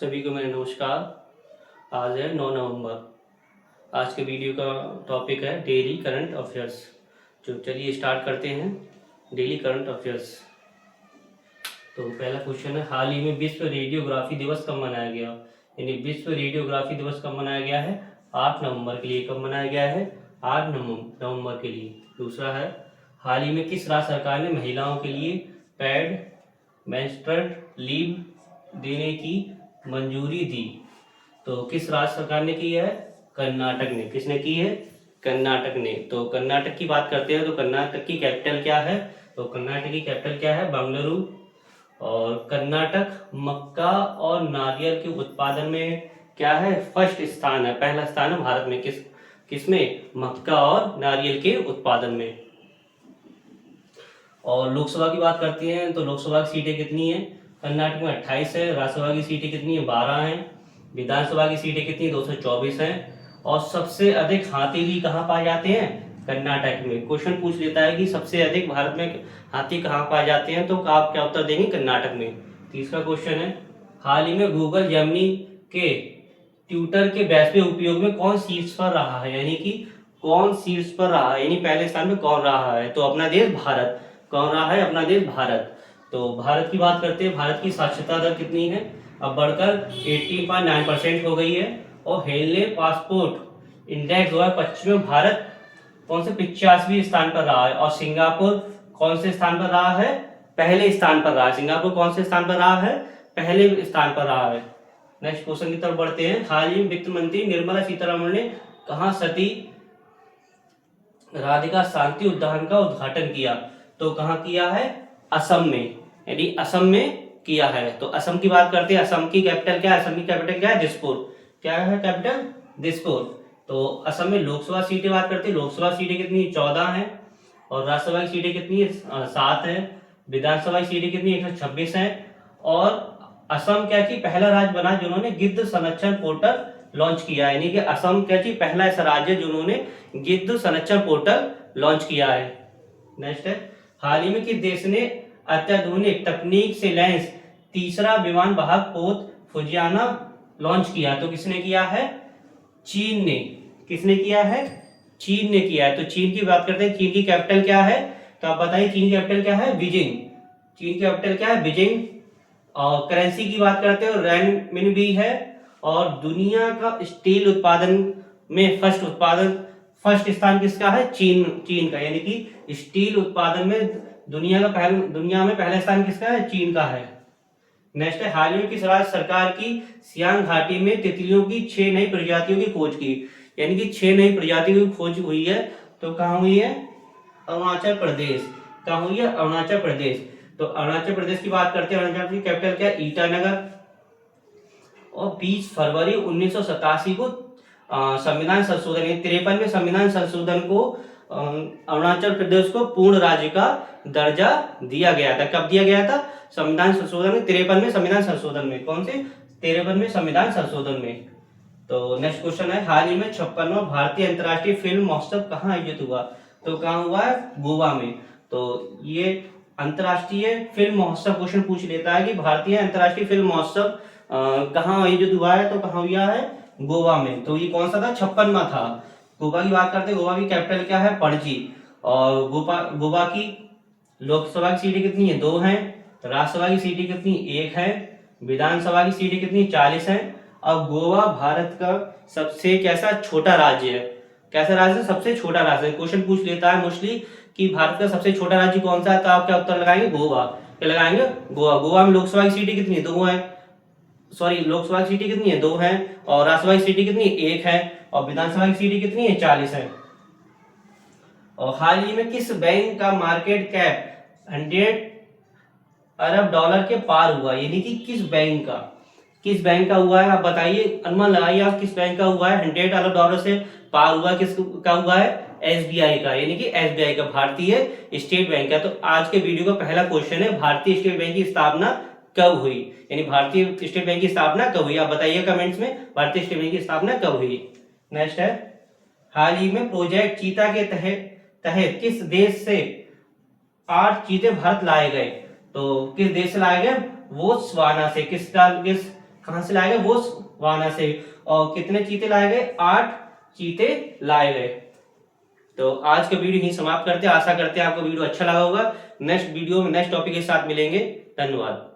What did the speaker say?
सभी को मेरा नमस्कार। आज है 9 नवंबर। आज के वीडियो का टॉपिक है डेली करंट अफेयर्स। तो चलिए स्टार्ट करते हैं डेली करंट अफेयर्स। तो पहला क्वेश्चन है, हाल ही में विश्व रेडियोग्राफी दिवस कब मनाया गया? यानी विश्व रेडियोग्राफी दिवस कब मनाया गया है? 8 नवंबर के लिए। कब मनाया गया है? 8 नवंबर के लिए। दूसरा है, हाल ही में किस राज्य सरकार ने महिलाओं के लिए पेड मेंस्ट्रुअल लीव देने की मंजूरी दी? तो किस राज्य सरकार ने की है? कर्नाटक ने। किसने की है? कर्नाटक ने। तो कर्नाटक की बात करते हैं तो कर्नाटक की कैपिटल क्या है? तो कर्नाटक की कैपिटल क्या है? बेंगलुरु। और कर्नाटक मक्का और नारियल के उत्पादन में क्या है? फर्स्ट स्थान है, पहला स्थान है भारत में। किसमें? मक्का और नारियल के उत्पादन में। और लोकसभा की बात करते हैं तो लोकसभा की सीटें कितनी है? कर्नाटक में 28 है। राज्यसभा की सीटें कितनी है? 12 हैं। विधानसभा की सीटें कितनी? 224 हैं। और सबसे अधिक हाथी भी कहाँ पाए जाते हैं? कर्नाटक में। क्वेश्चन पूछ लेता है कि सबसे अधिक भारत में हाथी कहाँ पाए जाते हैं, तो आप क्या उत्तर देंगे? कर्नाटक में। तीसरा क्वेश्चन है, हाल ही में गूगल जेमिनी के ट्विटर के वैश्विक उपयोग में कौन शीर्ष पर रहा है? यानी कि कौन शीर्ष पर रहा है, यानी पहले स्थान में कौन रहा है? तो अपना देश भारत। कौन रहा है? अपना देश भारत। तो भारत की बात करते हैं, भारत की साक्षरता दर कितनी है? अब बढ़कर 80.9% हो गई है। और हेनले पासपोर्ट इंडेक्स 2025 में भारत कौन से 85वें स्थान पर रहा है? और सिंगापुर कौन से स्थान पर रहा है? पहले स्थान पर रहा है। सिंगापुर कौन से स्थान पर रहा है? पहले स्थान पर रहा है। नेक्स्ट क्वेश्चन की तरफ बढ़ते हैं। हाल ही वित्त मंत्री निर्मला सीतारमण ने कहा सती राधिका शांति उद्यान का उद्घाटन किया? तो कहाँ किया है? असम में। यानी असम में किया है। तो असम की बात करते हैं। असम की कैपिटल क्या है? असम की कैपिटल क्या है? दिसपुर। क्या है कैपिटल? दिसपुर। तो असम में लोकसभा सीटें बात करते हैं। लोकसभा सीटें कितनी? 14 हैं। और राज्यसभा की सीटें कितनी है? 7 है। विधानसभा की सीटें कितनी? 126 है। और असम क्या की पहला राज्य बना जिन्होंने गिद्ध संरक्षण पोर्टल लॉन्च किया। यानी कि असम क्या की पहला ऐसा राज्य जिन्होंने गिद्ध संरक्षण पोर्टल लॉन्च किया है। नेक्स्ट है, हाल ही में किस देश ने अत्याधुनिक तकनीक से लैस तीसरा विमान वाहक पोत फुजियाना लॉन्च किया? तो किसने किया है? चीन ने। किसने किया है? चीन ने किया है। तो चीन की बात करते हैं। चीन की कैपिटल क्या है? तो आप बताइए, चीन की कैपिटल क्या है? बीजिंग। चीन की कैपिटल क्या है? बीजिंग। और करेंसी की बात करते हैं, रेनमिनबी है। और दुनिया का स्टील उत्पादन में फर्स्ट स्थान किसका है? चीन का। यानी कि स्टील उत्पादन में दुनिया में पहला स्थान किसका है? चीन का है। नेक्स्ट है, हाल ही में किस राज्य सरकार की सियांग घाटी में तितलियों की 6 नई प्रजातियों की खोज की? यानी कि 6 नई प्रजातियों की खोज हुई है। तो कहाँ हुई है? अरुणाचल प्रदेश। कहाँ हुई है? अरुणाचल प्रदेश। तो अरुणाचल प्रदेश की बात करते हैं। अरुणाचल की कैपिटल क्या है? ईटानगर। और 20 फरवरी 1987 को संविधान संशोधन 53वें संविधान संशोधन को अरुणाचल प्रदेश को पूर्ण राज्य का दर्जा दिया गया था। कब दिया गया था? संविधान संशोधन में 53वें संविधान संशोधन में। कौन से? 53वें संविधान संशोधन में। तो नेक्स्ट क्वेश्चन है, हाल ही में 56वां भारतीय अंतर्राष्ट्रीय फिल्म महोत्सव कहाँ आयोजित हुआ? तो कहाँ हुआ है? गोवा में। तो ये अंतर्राष्ट्रीय फिल्म महोत्सव क्वेश्चन पूछ लेता है कि भारतीय अंतर्राष्ट्रीय फिल्म महोत्सव कहाँ आयोजित हुआ है? तो कहाँ हुआ है? गोवा में। तो ये कौन सा था? 56वां था। गोवा की बात करते हैं। गोवा की कैपिटल क्या है? पणजी। और गोवा की लोकसभा की सीटें कितनी है? 2 हैं। राज्यसभा की सीटें कितनी? 1 है। विधानसभा की सीटें कितनी? 40 हैं। अब गोवा भारत का सबसे कैसा छोटा राज्य है? कैसा राज्य है? सबसे छोटा राज्य है। क्वेश्चन पूछ लेता है मोस्टली कि भारत का सबसे छोटा राज्य कौन सा है? तो आप क्या उत्तर लगाएंगे? गोवा। क्या लगाएंगे? गोवा। गोवा में लोकसभा की सीटें कितनी? 2 है। सॉरी, लोकसभा की सीटें कितनी है? 2 है। और राज्यसभा की सीटें कितनी? 1 है। और विधानसभा की सीटें कितनी है? 40 है। और हाल ही में किस बैंक का मार्केट कैप 100 अरब डॉलर के पार हुआ? यानी कि किस बैंक का हुआ है? आप बताइए, अनुमान लगाइए आप, किस बैंक का हुआ है? 100 अरब डॉलर से पार हुआ। किसका हुआ है? एसबीआई का। यानी कि एसबीआई का, भारतीय स्टेट बैंक का। तो आज के वीडियो का पहला क्वेश्चन है, भारतीय स्टेट बैंक की स्थापना कब हुई? यानी भारतीय स्टेट बैंक की स्थापना कब हुई? आप बताइए कमेंट्स में, भारतीय स्टेट बैंक की स्थापना कब हुई। नेक्स्ट है, हाल ही में प्रोजेक्ट चीता के तहत किस देश से 8 चीते भारत लाए गए? तो किस देश से लाए गए? बोत्सवाना से। किस कहां से लाए गए? वो वाना से। और कितने चीते लाए गए? 8 चीते लाए गए। तो आज का वीडियो यहीं समाप्त करते हैं। आशा करते हैं आपको वीडियो अच्छा लगा होगा। नेक्स्ट वीडियो में नेक्स्ट टॉपिक के साथ मिलेंगे। धन्यवाद।